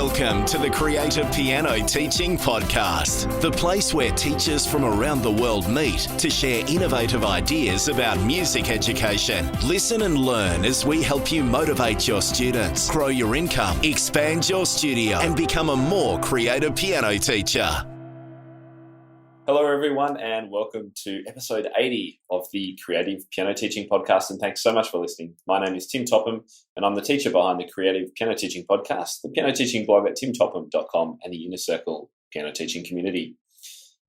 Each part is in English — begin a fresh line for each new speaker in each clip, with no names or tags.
Welcome to the Creative Piano Teaching Podcast, the place where teachers from around the world meet to share innovative ideas about music education. Listen and learn as we help you motivate your students, grow your income, expand your studio, and become a more creative piano teacher.
Hello, everyone, and welcome to episode 80 of the Creative Piano Teaching Podcast, and thanks so much for listening. My name is Tim Topham, and I'm the teacher behind the Creative Piano Teaching Podcast, the piano teaching blog at timtopham.com, and the Inner Circle piano teaching community.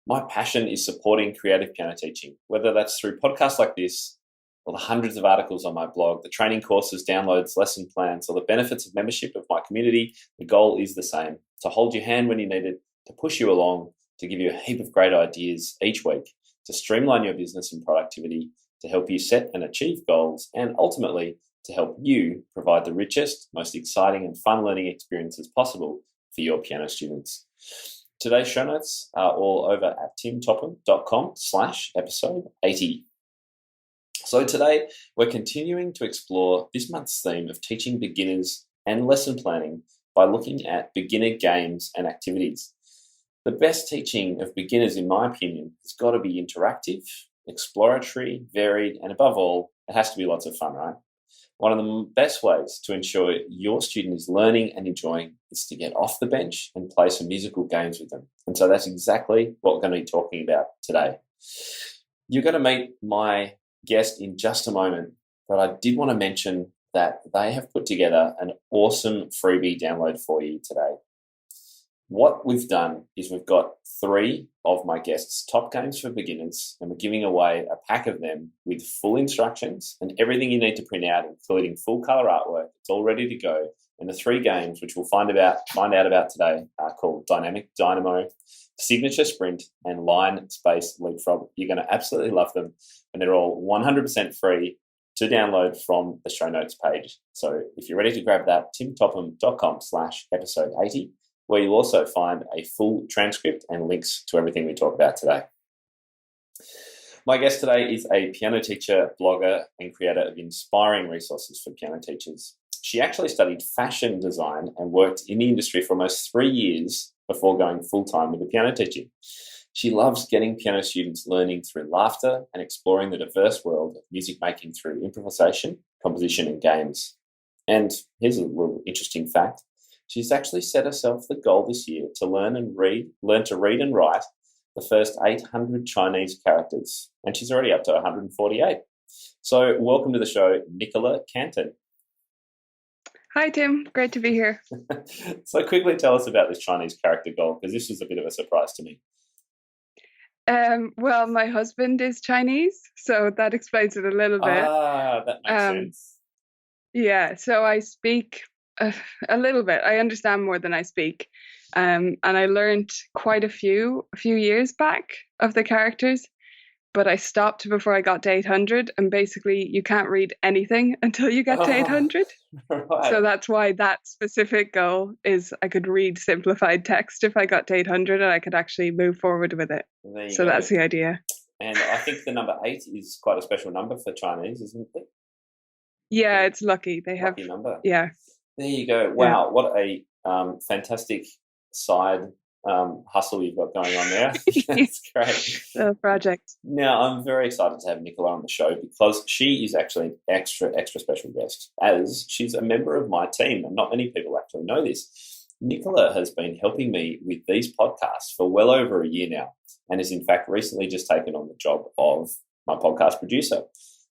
My passion is supporting creative piano teaching, whether that's through podcasts like this, or the hundreds of articles on my blog, the training courses, downloads, lesson plans, or the benefits of membership of my community. The goal is the same: to hold your hand when you need it, to push you along, to give you a heap of great ideas each week, to streamline your business and productivity, to help you set and achieve goals, and ultimately to help you provide the richest, most exciting and fun learning experiences possible for your piano students. Today's show notes are all over at timtopham.com/episode 80. So today we're continuing to explore this month's theme of teaching beginners and lesson planning by looking at beginner games and activities. The best teaching of beginners, in my opinion, has got to be interactive, exploratory, varied, and above all, it has to be lots of fun, right? One of the best ways to ensure your student is learning and enjoying is to get off the bench and play some musical games with them. And so that's exactly what we're going to be talking about today. You're going to meet my guest in just a moment, but I did want to mention that they have put together an awesome freebie download for you today. What we've done is we've got 3 of my guests' top games for beginners, and we're giving away a pack of them with full instructions and everything you need to print out, including full color artwork. It's all ready to go. And the 3 games, which we'll find out about today, are called Dynamic Dynamo, Signature Sprint, and Line Space Leapfrog. You're going to absolutely love them, and they're all 100% free to download from the show notes page. So if you're ready to grab that, timtopham.com/episode 80. where you'll also find a full transcript and links to everything we talk about today. My guest today is a piano teacher, blogger, and creator of inspiring resources for piano teachers. She actually studied fashion design and worked in the industry for almost 3 years before going full-time with the piano teaching. She loves getting piano students learning through laughter and exploring the diverse world of music making through improvisation, composition, and games. And here's a little interesting fact. She's actually set herself the goal this year to learn to read and write the first 800 Chinese characters, and she's already up to 148. So welcome to the show, Nicola Cantan.
Hi, Tim. Great to be here.
So quickly tell us about this Chinese character goal, because this was a bit of a surprise to me.
Well, my husband is Chinese, so that explains it a little bit.
That makes sense.
Yeah, so I speak a little bit. I understand more than I speak. And I learned quite a few years back of the characters, but I stopped before I got to 800. And basically, you can't read anything until you get to 800.
Right.
So that's why that specific goal is I could read simplified text if I got to 800, and I could actually move forward with it. So that's the idea.
And I think the number 8 is quite a special number for Chinese, isn't it?
Yeah, it's lucky. They have
lucky number.
Yeah.
There you go. Wow, what a fantastic side hustle you've got going on there. That's great.
The project.
Now, I'm very excited to have Nicola on the show because she is actually an extra special guest, as she's a member of my team, and not many people actually know this. Nicola has been helping me with these podcasts for well over a year now, and has in fact recently just taken on the job of my podcast producer.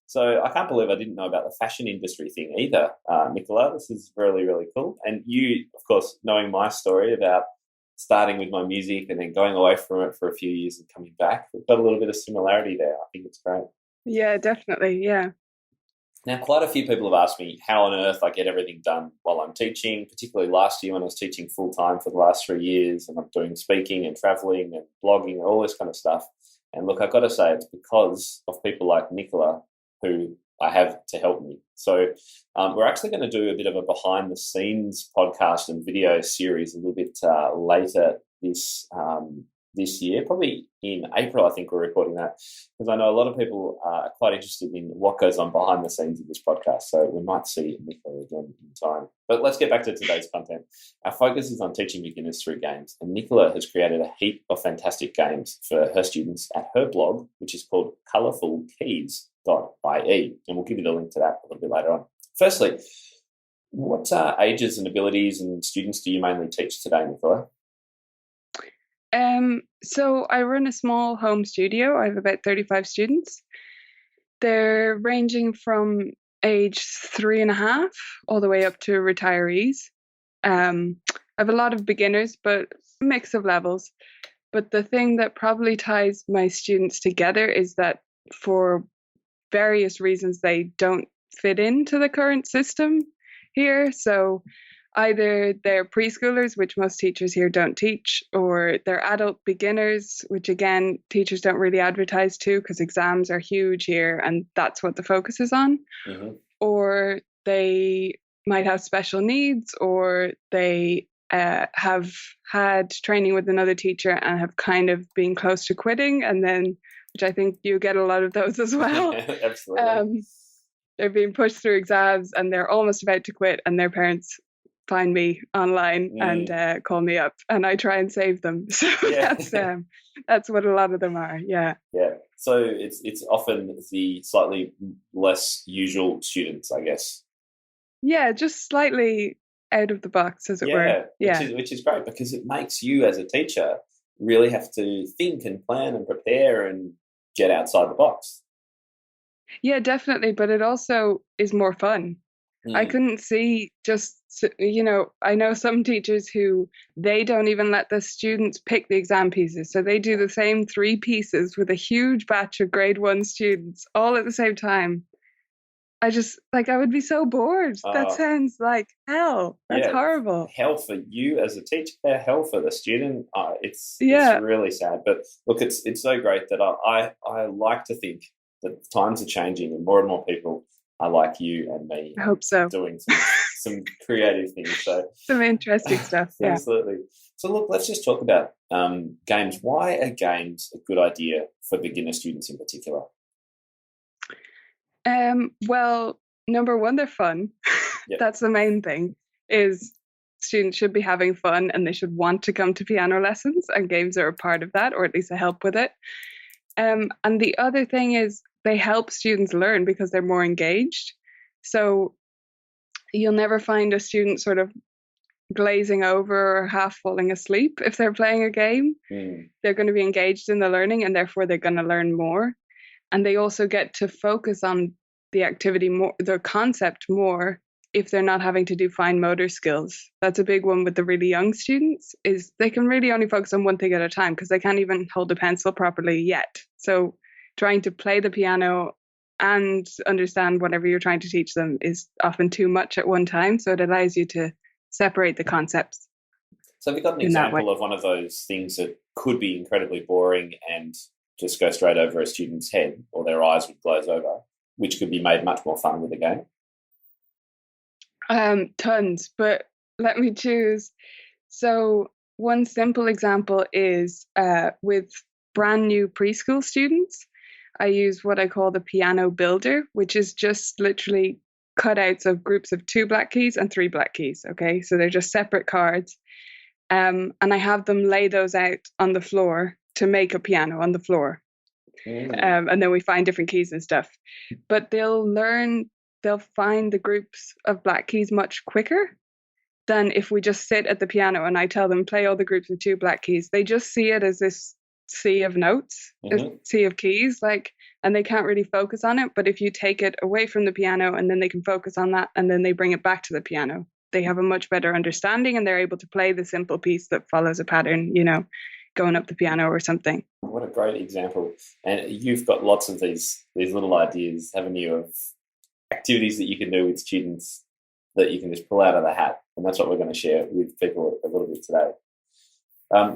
So I can't believe I didn't know about the fashion industry thing either, Nicola. This is really, really cool. And you, of course, knowing my story about starting with my music and then going away from it for a few years and coming back, we've got a little bit of similarity there. I think it's great.
Yeah, definitely, yeah.
Now, quite a few people have asked me how on earth I get everything done while I'm teaching, particularly last year when I was teaching full-time for the last 3 years, and I'm doing speaking and traveling and blogging and all this kind of stuff. And look, I've got to say it's because of people like Nicola who I have to help me. So we're actually going to do a bit of a behind-the-scenes podcast and video series a little bit later this this year, probably in April, I think we're recording that, because I know a lot of people are quite interested in what goes on behind the scenes of this podcast. So we might see Nicola again in time. But let's get back to today's content. Our focus is on teaching beginners through games, and Nicola has created a heap of fantastic games for her students at her blog, which is called colourfulkeys.ie, and we'll give you the link to that a little bit later on. Firstly, what ages and abilities and students do you mainly teach today, Nicola?
So I run a small home studio. I have about 35 students. They're ranging from age 3.5 all the way up to retirees. I have a lot of beginners, but a mix of levels. But the thing that probably ties my students together is that for various reasons, they don't fit into the current system here. So either they're preschoolers, which most teachers here don't teach, or they're adult beginners, which again, teachers don't really advertise to because exams are huge here and that's what the focus is on.
Mm-hmm.
Or they might have special needs, or they have had training with another teacher and have kind of been close to quitting, and then, which I think you get a lot of those as well.
Absolutely.
They're being pushed through exams and they're almost about to quit, and their parents find me online and call me up, and I try and save them. So that's what a lot of them are. Yeah.
So it's often the slightly less usual students, I guess.
Yeah, just slightly out of the box, as it were. Yeah,
which is great, because it makes you as a teacher really have to think and plan and prepare and get outside the box.
Yeah, definitely. But it also is more fun. I couldn't see I know some teachers who they don't even let the students pick the exam pieces. So they do the same 3 pieces with a huge batch of grade 1 students all at the same time. I would be so bored. That sounds like hell. That's horrible.
Hell for you as a teacher, hell for the student. It's really sad. But look, it's so great that I like to think that times are changing and more people are like you and me.
I hope so.
Doing some creative things. So
some interesting stuff. Yeah.
Absolutely. So look, let's just talk about games. Why are games a good idea for beginner students in particular?
Well, number one, they're fun. Yep. That's the main thing, is students should be having fun and they should want to come to piano lessons, and games are a part of that, or at least a help with it. And the other thing is they help students learn because they're more engaged. So you'll never find a student sort of glazing over or half falling asleep if they're playing a game. They're going to be engaged in the learning, and therefore they're going to learn more. And they also get to focus on the activity more, the concept more, if they're not having to do fine motor skills. That's a big one with the really young students, is they can really only focus on one thing at a time because they can't even hold a pencil properly yet. So trying to play the piano and understand whatever you're trying to teach them is often too much at one time. So it allows you to separate the concepts.
So have you got an example of one of those things that could be incredibly boring and just go straight over a student's head, or their eyes would glaze over, which could be made much more fun with a game?
Tons, but let me choose. So one simple example is with brand new preschool students, I use what I call the piano builder, which is just literally cutouts of groups of 2 black keys and 3 black keys. Okay, so they're just separate cards. And I have them lay those out on the floor to make a piano on the floor. And then we find different keys and stuff. But they'll find the groups of black keys much quicker than if we just sit at the piano and I tell them play all the groups of 2 black keys. They just see it as this sea of notes, a sea of keys, and they can't really focus on it. But if you take it away from the piano and then they can focus on that and then they bring it back to the piano, they have a much better understanding and they're able to play the simple piece that follows a pattern, going up the piano or something.
What a great example. And you've got lots of these little ideas, haven't you, of activities that you can do with students that you can just pull out of the hat. And that's what we're going to share with people a little bit today.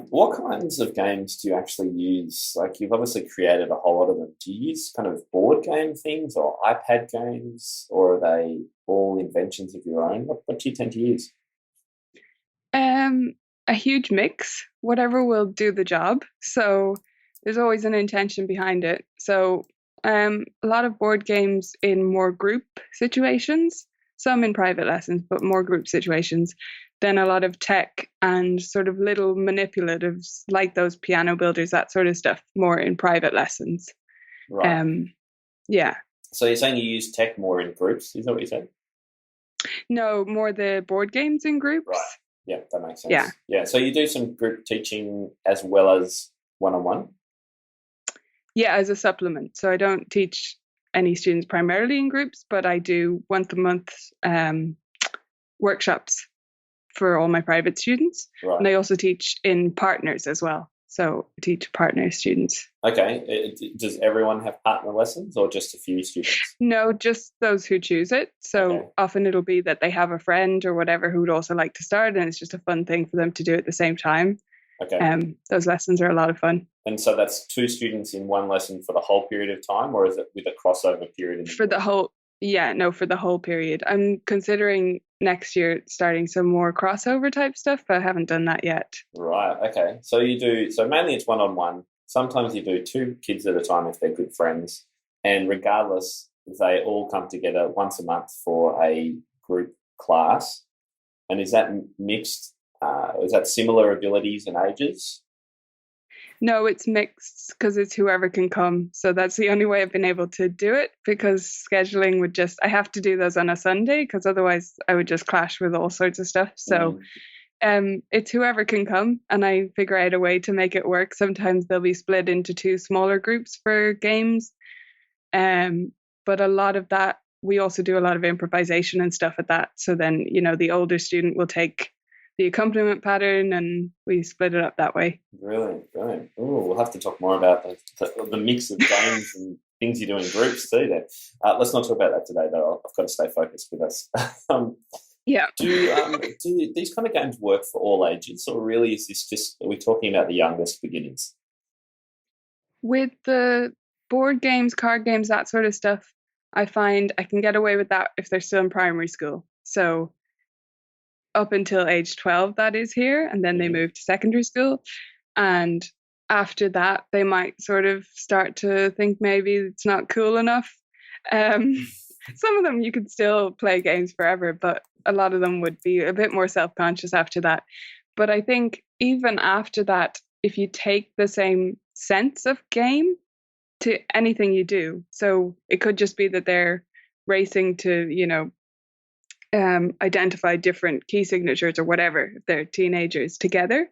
What kinds of games do you actually use? Like, you've obviously created a whole lot of them. Do you use kind of board game things or iPad games, or are they all inventions of your own? What do you tend to use?
a huge mix, whatever will do the job. So there's always an intention behind it. So a lot of board games in more group situations, some in private lessons, but more group situations. Then a lot of tech and sort of little manipulatives like those piano builders, that sort of stuff, more in private lessons.
Right.
Yeah.
So you're saying you use tech more in groups? Is that what you said?
No, more the board games in groups.
Right. Yeah, that makes sense.
Yeah.
Yeah. So you do some group teaching as well as one-on-one?
Yeah, as a supplement. So I don't teach any students primarily in groups, but I do once a month workshops for all my private students.
Right.
And I also teach in partners as well. So I teach partner students.
Okay. Does everyone have partner lessons or just a few students?
No, just those who choose it. So often it'll be that they have a friend or whatever who would also like to start, and it's just a fun thing for them to do at the same time.
Okay.
Those lessons are a lot of fun.
And so that's 2 students in one lesson for the whole period of time, or is it with a crossover period?
For the whole period. I'm considering next year starting some more crossover type stuff, but I haven't done that yet.
Right. Okay. So mainly it's one-on-one. Sometimes you do 2 kids at a time if they're good friends, and regardless, they all come together once a month for a group class. And is that mixed? Is that similar abilities and ages?
No, it's mixed because it's whoever can come. So that's the only way I've been able to do it, because scheduling would I have to do those on a Sunday because otherwise I would just clash with all sorts of stuff. So it's whoever can come, and I figure out a way to make it work. Sometimes they'll be split into 2 smaller groups for games. But a lot of that, we also do a lot of improvisation and stuff at that. So then, the older student will take the accompaniment pattern and we split it up that way.
Brilliant. Ooh, we'll have to talk more about the mix of games and things you do in groups too then. Let's not talk about that today though. I've got to stay focused with us.
Yeah.
Do these kind of games work for all ages, or really is this are we talking about the youngest beginners?
With the board games, card games, that sort of stuff, I find I can get away with that if they're still in primary school. So up until age 12, that is here, and then they move to secondary school. And after that, they might sort of start to think maybe it's not cool enough. Some of them you could still play games forever, but a lot of them would be a bit more self-conscious after that. But I think even after that, if you take the same sense of game to anything you do, so it could just be that they're racing to, identify different key signatures or whatever if they're teenagers together.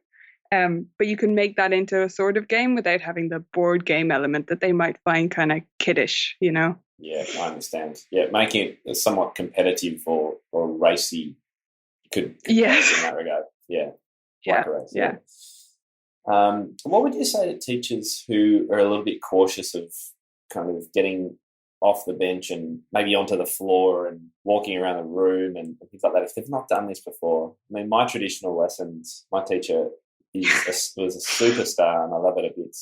But you can make that into a sort of game without having the board game element that they might find kind of kiddish,
Yeah, I understand. Yeah, making it somewhat competitive or racy could
yes.
in that regard. Yeah.
Yeah.
Like a race, yeah. What would you say to teachers who are a little bit cautious of kind of getting off the bench and maybe onto the floor and walking around the room and things like that if they've not done this before? I mean, my traditional lessons, my teacher was a superstar and I love it a bit.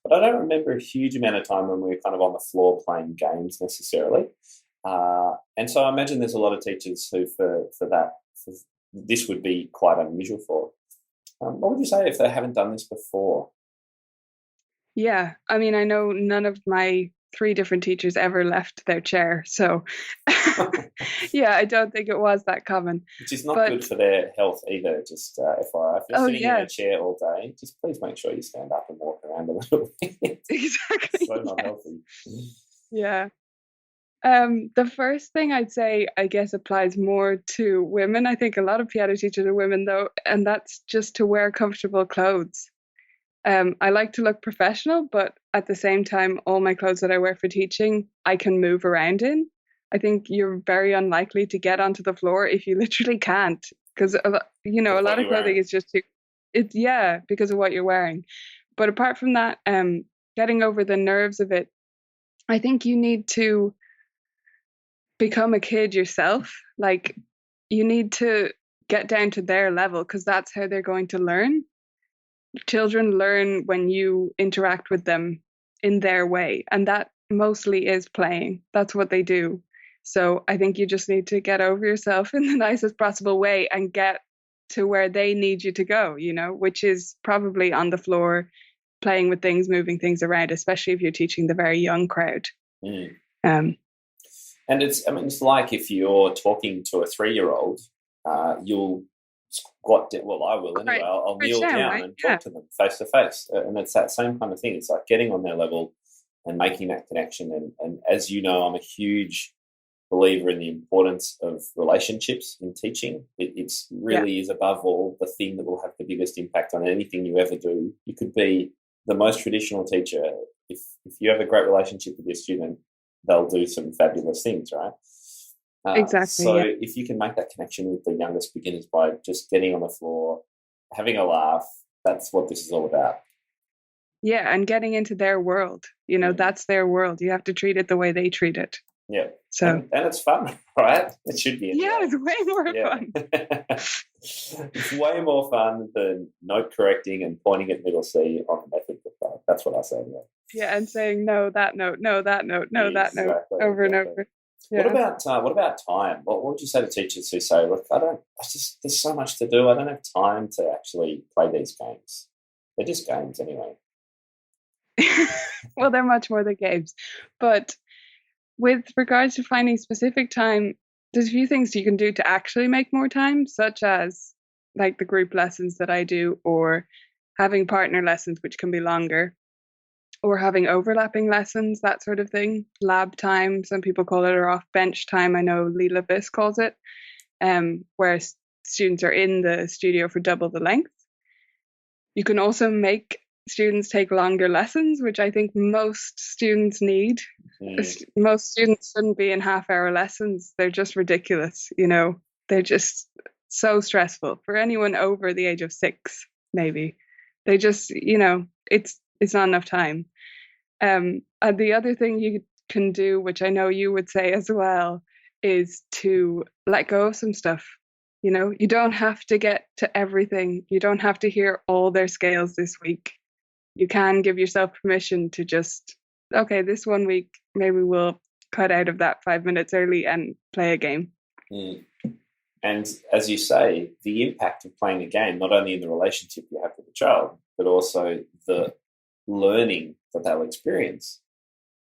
But I don't remember a huge amount of time when we were kind of on the floor playing games necessarily. And so I imagine there's a lot of teachers who for this would be quite unusual for. What would you say if they haven't done this before?
Yeah, I mean, I know none of my 3 different teachers ever left their chair. So, yeah, I don't think it was that common.
Which is not good for their health either, just FYI. If you're sitting in a chair all day, just please make sure you stand up and walk around a little bit.
Exactly.
So not healthy.
Yeah. The first thing I'd say, I guess, applies more to women. I think a lot of piano teachers are women, though, and that's just to wear comfortable clothes. I like to look professional, but at the same time, all my clothes that I wear for teaching, I can move around in. I think you're very unlikely to get onto the floor if you literally can't, because a lot of clothing is just because of what you're wearing. But apart from that, getting over the nerves of it, I think you need to become a kid yourself. Like, you need to get down to their level, because that's how they're going to learn. Children learn when you interact with them in their way, and that mostly is playing. That's what they do. So I think you just need to get over yourself in the nicest possible way and get to where they need you to go, which is probably on the floor, playing with things, moving things around, especially if you're teaching the very young crowd.
Mm.
Um,
And it's like if you're talking to a 3-year-old, you'll squat down. Well, I will anyway.
Right.
I'll kneel
down,
down
right?
and talk to them face to face. And it's that same kind of thing. It's like getting on their level and making that connection. And as you know, I'm a huge believer in the importance of relationships in teaching. It's really is above all the thing that will have the biggest impact on anything you ever do. You could be the most traditional teacher. If you have a great relationship with your student, they'll do some fabulous things, right?
Exactly.
So if you can make that connection with the youngest beginners by just getting on the floor, having a laugh, that's what this is all about.
Yeah, and getting into their world. That's their world. You have to treat it the way they treat it.
Yeah.
So
and it's fun, right? It should be. Anyway.
Yeah, it's way more fun.
It's way more fun than note correcting and pointing at middle C on the method book. That's what I say anyway.
Yeah, and saying no, that note, no, that note, no, that note, over and over. Yeah.
What about time? What would you say to teachers who say, "Look, there's so much to do. I don't have time to actually play these games. They're just games anyway."
Well, they're much more than games, but with regards to finding specific time, there's a few things you can do to actually make more time, such as like the group lessons that I do, or having partner lessons, which can be longer, or having overlapping lessons, that sort of thing. Lab time, some people call it, or off bench time. I know Leela Biss calls it, where students are in the studio for double the length. You can also make students take longer lessons, which I think most students need. Most students shouldn't be in half-hour lessons. They're just ridiculous, They're just so stressful for anyone over the age of 6, maybe. They just, it's not enough time. And the other thing you can do, which I know you would say as well, is to let go of some stuff. You don't have to get to everything. You don't have to hear all their scales this week. You can give yourself permission to just, okay, this one week, maybe we'll cut out of that 5 minutes early and play a game.
And as you say, the impact of playing a game, not only in the relationship you have with the child, but also the learning that they'll experience,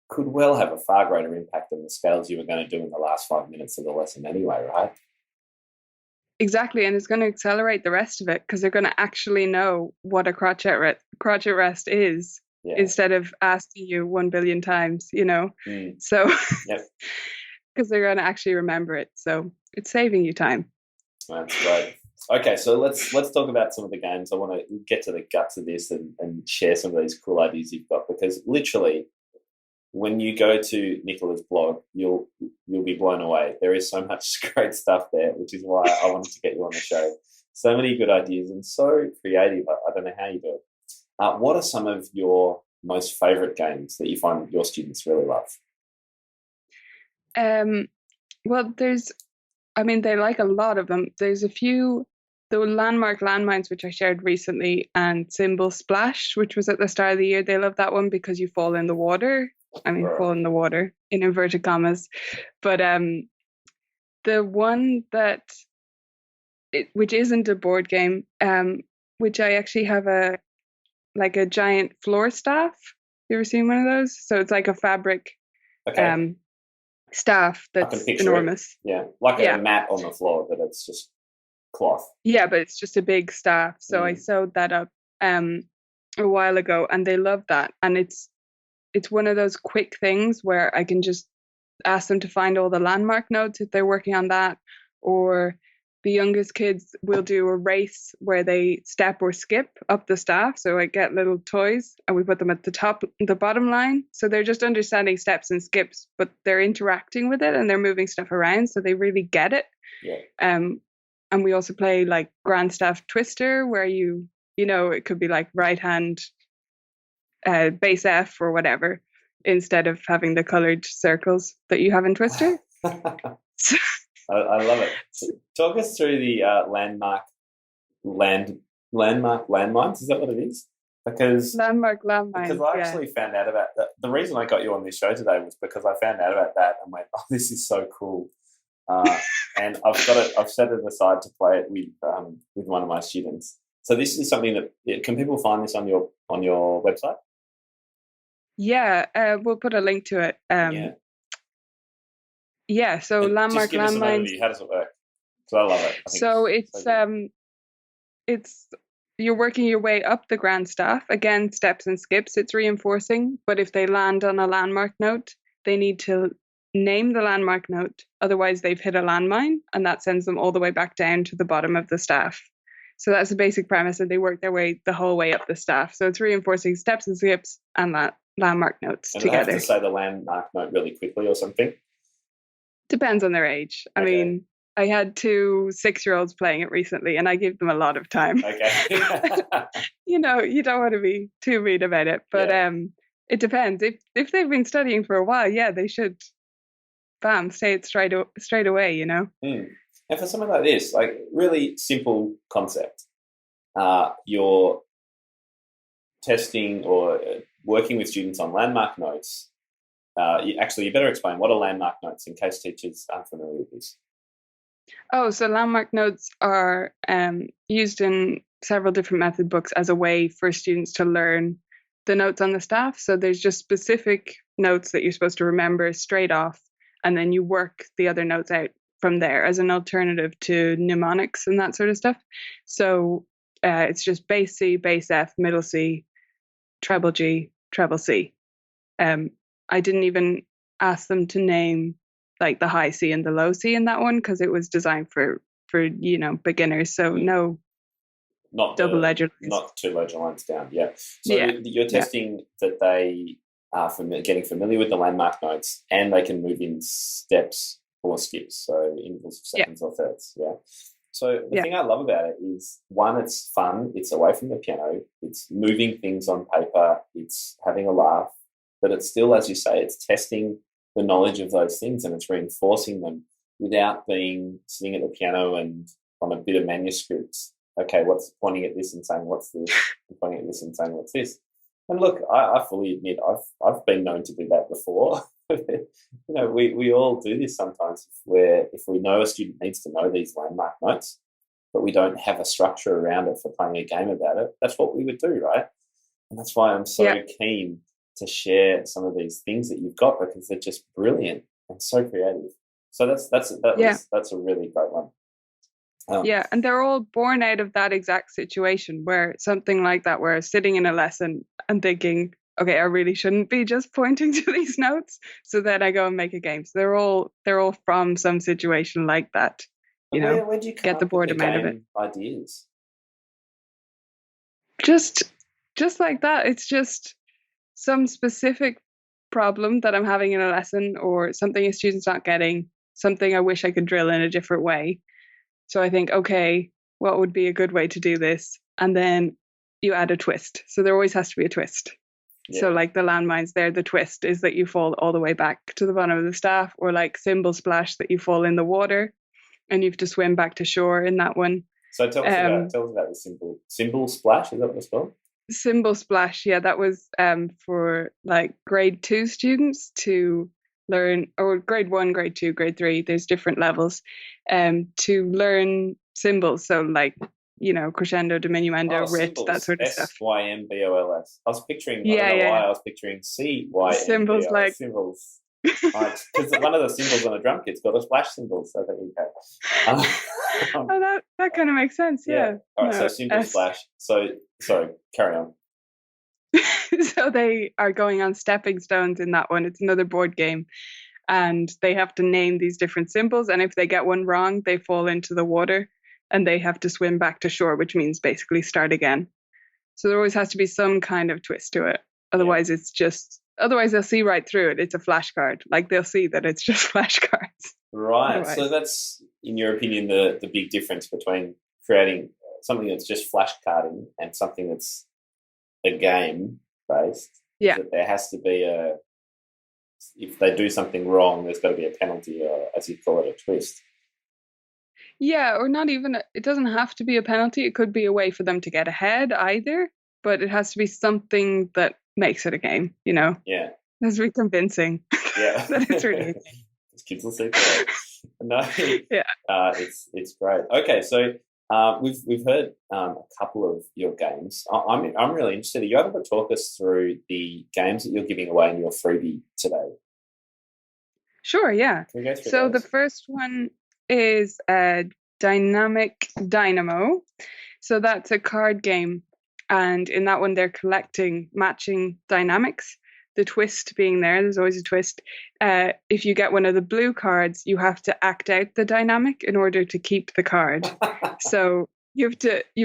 could well have a far greater impact than the scales you were going to do in the last 5 minutes of the lesson anyway, right?
Exactly, and it's going to accelerate the rest of it because they're going to actually know what a crotchet rest is, instead of asking you 1 billion times, So, because they're going to actually remember it. So it's saving you time.
That's great. Okay, so let's talk about some of the games. I want to get to the guts of this and share some of these cool ideas you've got, because literally, when you go to Nicola's blog, you'll be blown away. There is so much great stuff there, which is why I wanted to get you on the show. So many good ideas and so creative. I don't know how you do it. What are some of your most favourite games that you find your students really love?
Well, they like a lot of them. There's a few, the landmark landmines, which I shared recently, and Symbol Splash, which was at the start of the year. They love that one because you fall in the water. Fall in the water in inverted commas. But the one which isn't a board game, which I actually have a giant floor staff. You ever seen one of those? So it's like a fabric staff that's enormous.
It. Yeah, like a mat on the floor, but it's just cloth.
Yeah, but it's just a big staff. So I sewed that up a while ago, and they love that. And it's one of those quick things where I can just ask them to find all the landmark notes if they're working on that, or the youngest kids will do a race where they step or skip up the staff. So I get little toys and we put them at the bottom line. So they're just understanding steps and skips, but they're interacting with it and they're moving stuff around. So they really get it.
Yeah.
And we also play like Grand Staff Twister, where it could be like right hand, base F or whatever, instead of having the colored circles that you have in Twister.
I love it. So talk us through the landmark landmines. Is that what it is?
Landmark landmines.
Because I actually found out about that. The reason I got you on this show today was because I found out about that and went, "Oh, this is so cool." And I've set it aside to play it with one of my students. So this is something that can people find this on your website?
Yeah, we'll put a link to it. Yeah. So
and
landmark
just give us an
landmines.
overview. How does it work? Because I love it. I think
So
good.
it's you're working your way up the grand staff. Again, steps and skips. It's reinforcing. But if they land on a landmark note, they need to name the landmark note. Otherwise, they've hit a landmine, and that sends them all the way back down to the bottom of the staff. So that's the basic premise, and they work their way the whole way up the staff. So it's reinforcing steps and skips and landmark notes
And
together.
they have to say the landmark note really quickly or something?
Depends on their age. I mean, I had 2 6-year-olds playing it recently, and I gave them a lot of time.
Okay.
You don't want to be too mean about it, but it depends. If they've been studying for a while, yeah, they should, say it straight away.
And for something like this, like really simple concept, you're testing or working with students on landmark notes. You better explain what are landmark notes in case teachers aren't familiar with this.
Oh, so landmark notes are used in several different method books as a way for students to learn the notes on the staff. So there's just specific notes that you're supposed to remember straight off, and then you work the other notes out from there as an alternative to mnemonics and that sort of stuff. So it's just bass C, bass F, middle C, treble G, treble C. I didn't even ask them to name like the high C and the low C in that one because it was designed for beginners. So no double ledger lines.
Not 2 ledger lines down. Yeah. So you're testing that they are getting familiar with the landmark notes and they can move in steps or skips, so intervals of seconds or thirds. Yeah. So the thing I love about it is, one, it's fun. It's away from the piano. It's moving things on paper. It's having a laugh. But it's still, as you say, it's testing the knowledge of those things and it's reinforcing them without being sitting at the piano and on a bit of manuscript. Okay, what's pointing at this and saying what's this? And pointing at this and saying what's this? And look, I fully admit I've been known to do that before. We all do this sometimes where if we know a student needs to know these landmark notes, but we don't have a structure around it for playing a game about it, that's what we would do, right? And that's why I'm so keen to share some of these things that you've got, because they're just brilliant and so creative. So that's a really great one.
And they're all born out of that exact situation where something like that, where sitting in a lesson and thinking, okay, I really shouldn't be just pointing to these notes. So then I go and make a game. So they're all from some situation like that.
Where do you
get the boredom out of it?
Ideas?
Just like that. It's just some specific problem that I'm having in a lesson, or something a student's not getting, something I wish I could drill in a different way. So I think, okay, what would be a good way to do this? And then you add a twist. So there always has to be a twist. Yeah. So like the landmines there, the twist is that you fall all the way back to the bottom of the staff, or like cymbal splash, that you fall in the water and you have to swim back to shore in that one.
So tell us about the cymbal splash. Is that what it's called?
Cymbal splash, yeah, that was for like grade 2 students to learn, or grade 1, grade 2, grade 3, there's different levels, to learn cymbals. So like, crescendo, diminuendo, rit, that sort of stuff.
SYMBOLS. I was picturing, I don't know why, I was picturing CYMBOLS.
Cymbals, like
cymbals. Because one of the cymbals on a drum kit's got a splash cymbal, so there you go.
That kind of makes sense, yeah.
All right, so cymbal splash. So, sorry, carry on.
So they are going on stepping stones in that one. It's another board game. And they have to name these different symbols. And if they get one wrong, they fall into the water and they have to swim back to shore, which means basically start again. So there always has to be some kind of twist to it. Otherwise, otherwise they'll see right through it. It's a flashcard. Like they'll see that it's just flashcards.
Right. Otherwise. So that's, in your opinion, the big difference between creating something that's just flashcarding and something that's a game based.
Yeah.
That there has to be if they do something wrong, there's got to be a penalty, or as you call it, a twist.
Yeah, or not even, it doesn't have to be a penalty. It could be a way for them to get ahead either, but it has to be something that makes it a game,
Yeah.
It has to be convincing.
Yeah.
That it's really a game.
Kids will see that. No,
Yeah.
it's great. Okay, so we've heard a couple of your games. I'm really interested. Are you able to talk us through the games that you're giving away in your freebie today?
Sure, yeah.
Can we go through
So the
those?
first one is Dynamic Dynamo. So that's a card game. And in that one, they're collecting matching dynamics. The twist being there's always a twist. If you get one of the blue cards, you have to act out the dynamic in order to keep the card. So you have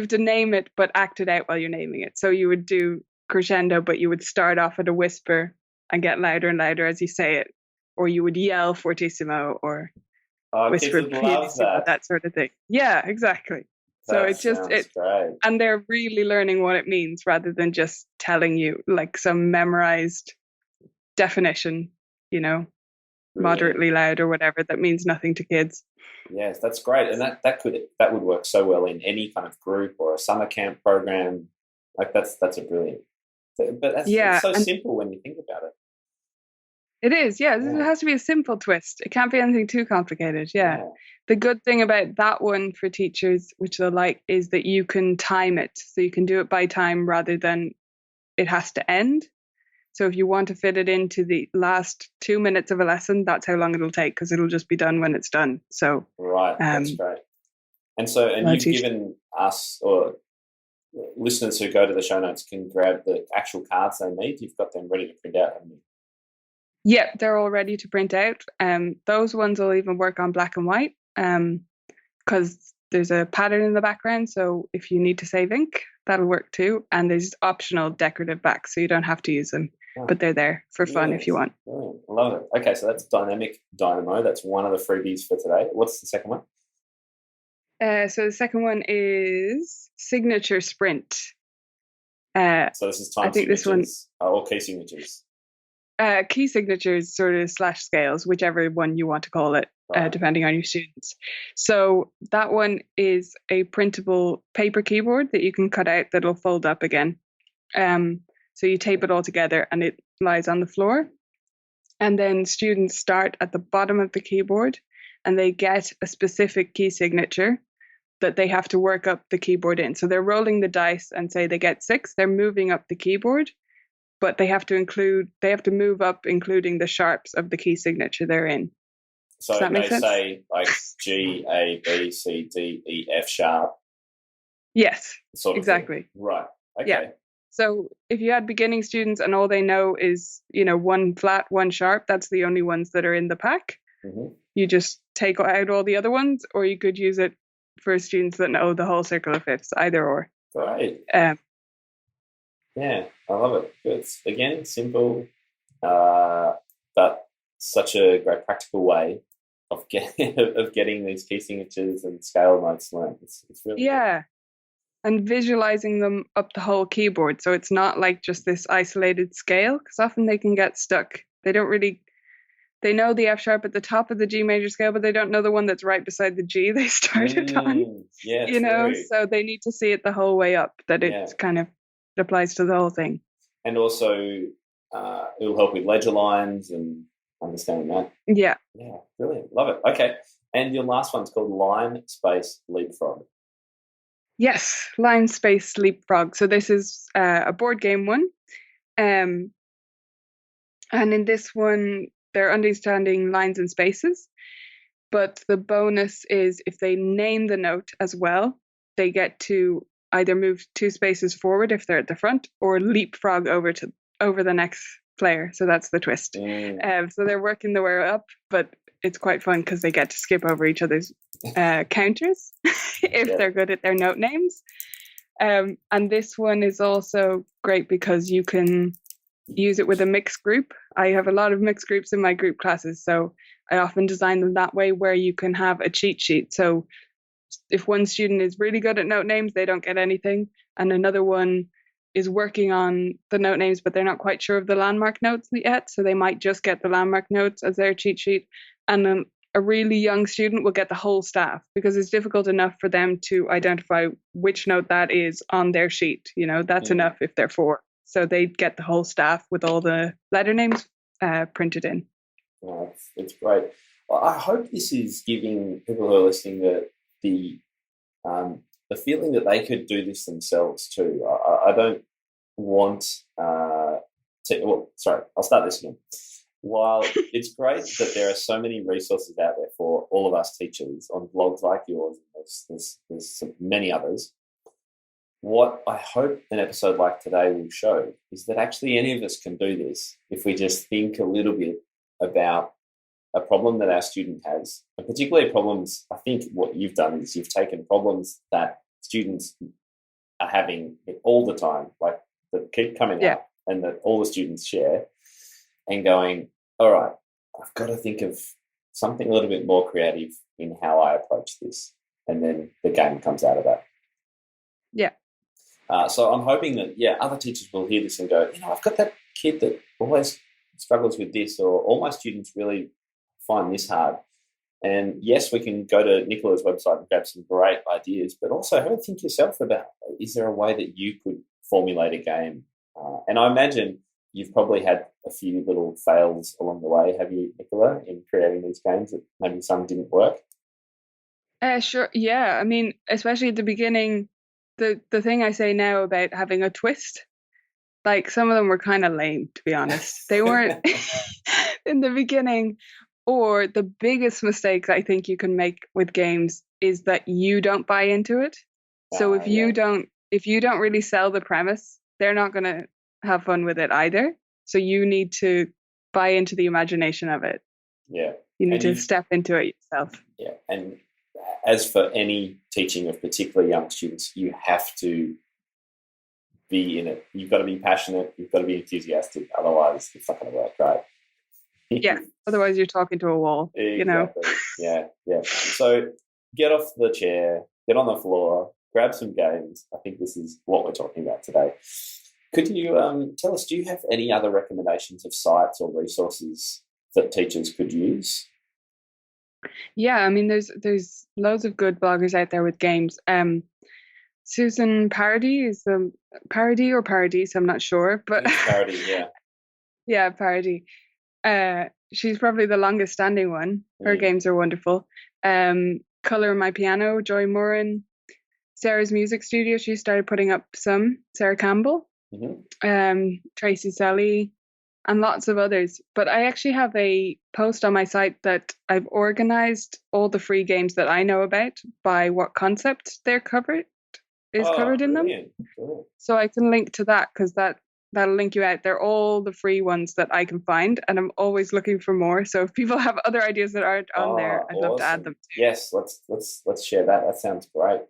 to name it, but act it out while you're naming it. So you would do crescendo, but you would start off at a whisper and get louder and louder as you say it, or you would yell fortissimo or
Oh, kids
whisper
would love
pianissimo,
that.
that sort of thing. Yeah, exactly. So
That
it just
sounds
it
great.
and they're really learning what it means rather than just telling you like some memorized definition, you know,
Brilliant.
moderately loud or whatever that means nothing to kids.
Yes, that's great, and that would work so well in any kind of group or a summer camp program. Like that's a brilliant. But it's
Yeah,
so
and
simple when you think about it.
it is. Yeah, it
Yeah,
has to be a simple twist. It can't be anything too complicated. Yeah.
yeah.
The good thing about that one for teachers, which they'll like, is that you can time it. So you can do it by time rather than it has to end. So if you want to fit it into the last 2 minutes of a lesson, that's how long it'll take because it'll just be done when it's done. So
Right, that's great. And
well,
you've given us or listeners who go to the show notes can grab the actual cards they need. You've got them ready to print out, haven't you?
yeah, they're all ready to print out. Those ones will even work on black and white because there's a pattern in the background. So if you need to save ink, that'll work too. And there's optional decorative backs, so you don't have to use them, but they're there for fun if you want.
Brilliant. I love it. Okay, so that's Dynamic Dynamo. That's one of the freebies for today. What's the second one?
So the second one is Signature Sprint.
So this is time
I think
signatures or key signatures.
Key signatures, sort of slash scales, whichever one you want to call it,
Right.
depending on your students. So that one is a printable paper keyboard that you can cut out that'll fold up again. So you tape it all together and it lies on the floor. And then students start at the bottom of the keyboard and they get a specific key signature that they have to work up the keyboard in. So they're rolling the dice and say they get 6, they're moving up the keyboard, but they have to move up including the sharps of the key signature they're in.
So
Does that make sense?
say like G, A, B, C, D, E, F sharp.
Yes,
Sort of
exactly.
thing. Right. Okay.
Yeah. So if you had beginning students and all they know is, one flat, one sharp, that's the only ones that are in the pack.
Mm-hmm.
You just take out all the other ones, or you could use it for students that know the whole circle of fifths, either or.
Great. Yeah, I love it. It's, again, simple, but such a great practical way of getting these key signatures and scale notes learned. It's really
good. And visualizing them up the whole keyboard, so it's not like just this isolated scale, because often they can get stuck. They know the F sharp at the top of the G major scale, but they don't know the one that's right beside the G they started on.
Yeah,
so they need to see it the whole way up, that it kind of applies to the whole thing.
And also it'll help with ledger lines and understanding that.
Yeah,
brilliant. Love it. Okay, and your last one's called Line Space Leapfrog.
Yes, Line Space Leapfrog. So this is a board game one, and in this one they're understanding lines and spaces, but the bonus is if they name the note as well, they get to either move 2 spaces forward if they're at the front, or leapfrog over the next player. So that's the twist. So they're working their way up, but it's quite fun because they get to skip over each other's counters if they're good at their note names. And this one is also great because you can use it with a mixed group. I have a lot of mixed groups in my group classes, so I often design them that way, where you can have a cheat sheet. So if one student is really good at note names, they don't get anything, and another one is working on the note names, but they're not quite sure of the landmark notes yet, so they might just get the landmark notes as their cheat sheet. And then a really young student will get the whole staff, because it's difficult enough for them to identify which note that is on their sheet. That's enough if they're 4. So they get the whole staff with all the letter names printed in.
It's great. Well, I hope this is giving people who are listening the feeling that they could do this themselves too. I don't want I'll start this again. While it's great that there are so many resources out there for all of us teachers on blogs like yours, there's many others. What I hope an episode like today will show is that actually any of us can do this if we just think a little bit about a problem that our student has, and particularly problems. I think what you've done is you've taken problems that students are having all the time, like that keep coming up and that all the students share, and going, all right, I've got to think of something a little bit more creative in how I approach this. And then the game comes out of that.
Yeah.
So I'm hoping that, other teachers will hear this and go, I've got that kid that always struggles with this, or all my students really find this hard. And yes, we can go to Nicola's website and grab some great ideas, but also have a think yourself about, is there a way that you could formulate a game? And I imagine you've probably had a few little fails along the way, have you, Nicola, in creating these games that maybe some didn't work?
Sure. Yeah. I mean, especially at the beginning, the thing I say now about having a twist, like some of them were kind of lame, to be honest. They weren't in the beginning. Or the biggest mistake I think you can make with games is that you don't buy into it. So if you don't really sell the premise, they're not going to have fun with it either. So you need to buy into the imagination of it.
Yeah.
You need to step into it yourself.
Yeah. And as for any teaching of particularly young students, you have to be in it. You've got to be passionate. You've got to be enthusiastic. Otherwise, it's not going to work, right?
Yeah. Otherwise, you're talking to a wall.
Exactly. Yeah. So get off the chair, get on the floor, grab some games. I think this is what we're talking about today. Could you tell us, do you have any other recommendations of sites or resources that teachers could use?
Yeah, I mean, there's loads of good bloggers out there with games. Susan Parody is the Parodies, I'm not sure, but
Parody, yeah.
Yeah, Parody. She's probably the longest standing one. Her games are wonderful. Color My Piano, Joy Moran. Sarah's Music Studio, she started putting up some. Sarah Campbell. Tracy Selly, and lots of others. But I actually have a post on my site that I've organized all the free games that I know about by what concept they're covered in them. Cool. So I can link to that, because that'll link you out. They're all the free ones that I can find, and I'm always looking for more. So if people have other ideas that aren't on there, I'd love to add them too.
Yes, let's share that. That sounds great.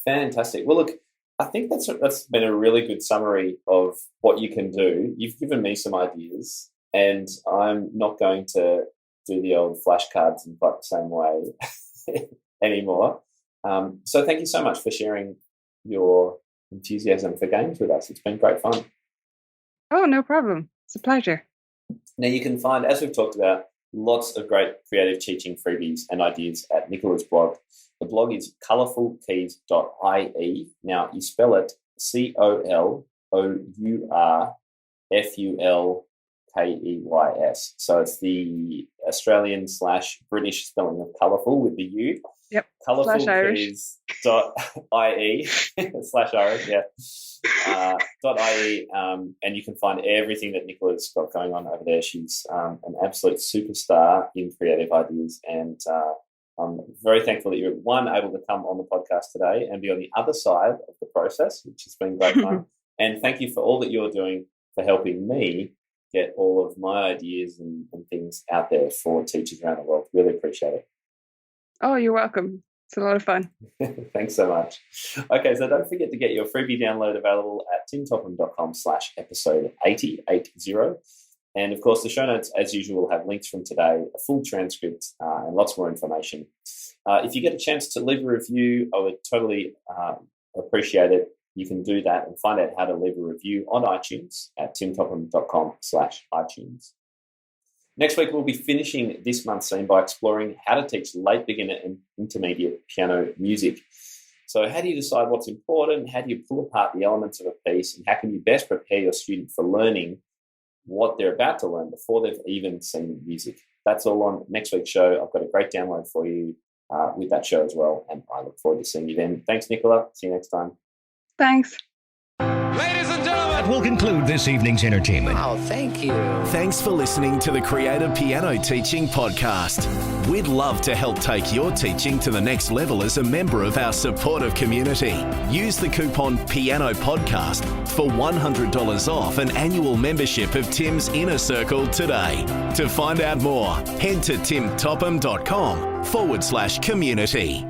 Fantastic. Well, look, I think that's been a really good summary of what you can do. You've given me some ideas, and I'm not going to do the old flashcards in quite the same way anymore. So thank you so much for sharing your enthusiasm for games with us. It's been great fun.
Oh, no problem. It's a pleasure.
Now you can find, as we've talked about, lots of great creative teaching freebies and ideas at Nicola's blog. The blog is colourfulkeys.ie. Now you spell it COLOURFULKEYS. So it's the Australian/British spelling of colourful with the U.
Yep.
Colourfulkeys.ie /Irish, yeah. .ie, and you can find everything that Nicola's got going on over there. She's an absolute superstar in creative ideas, and I'm very thankful that you're able to come on the podcast today and be on the other side of the process, which has been great fun. And thank you for all that you're doing for helping me get all of my ideas and things out there for teachers around the world. Really appreciate it. Oh,
you're welcome. It's a lot of fun.
Thanks so much. Okay, so don't forget to get your freebie download available at timtopham.com/episode 80. And, of course, the show notes, as usual, will have links from today, a full transcript, and lots more information. If you get a chance to leave a review, I would totally appreciate it. You can do that and find out how to leave a review on iTunes at timtopham.com/iTunes. Next week, we'll be finishing this month's theme by exploring how to teach late beginner and intermediate piano music. So how do you decide what's important? How do you pull apart the elements of a piece? And how can you best prepare your student for learning what they're about to learn before they've even seen music. That's all on next week's show. I've got a great download for you with that show as well, and I look forward to seeing you then. Thanks, Nicola. See you next time.
Thanks.
Ladies and gentlemen,
That will conclude this evening's entertainment.
Oh, thank you.
Thanks for listening to the Creative Piano Teaching Podcast. We'd love to help take your teaching to the next level as a member of our supportive community. Use the coupon Piano Podcast for $100 off an annual membership of Tim's Inner Circle today. To find out more, head to timtopham.com/community.